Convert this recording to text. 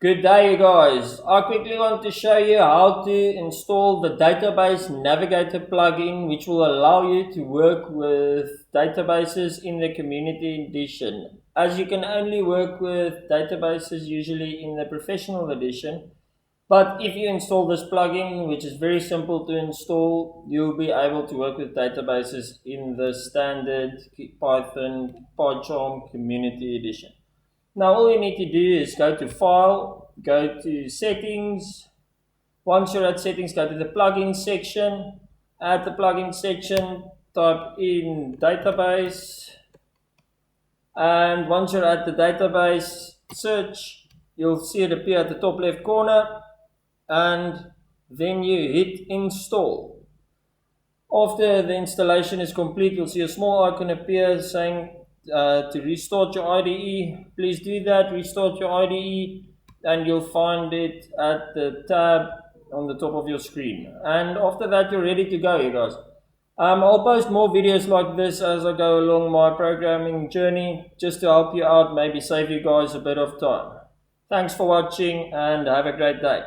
Good day, you guys. I quickly want to show you how to install the Database Navigator plugin, which will allow you to work with databases in the Community Edition. As you can only work with databases usually in the Professional Edition, but if you install this plugin, which is very simple to install, you'll be able to work with databases in the standard Python Pycharm Community Edition. Now all you need to do is go to File, go to Settings. Once you're at Settings, go to the Plugin section. At the Plugin section, type in Database. And once you're at the Database search, you'll see it appear at the top left corner. And then you hit Install. After the installation is complete, you'll see a small icon appear saying to restart your IDE. Please do that, restart your IDE, and you'll find it at the tab on the top of your screen. And after that, you're ready to go, you guys. I'll post more videos like this as I go along my programming journey, just to help you out, maybe save you guys a bit of time. Thanks for watching and have a great day.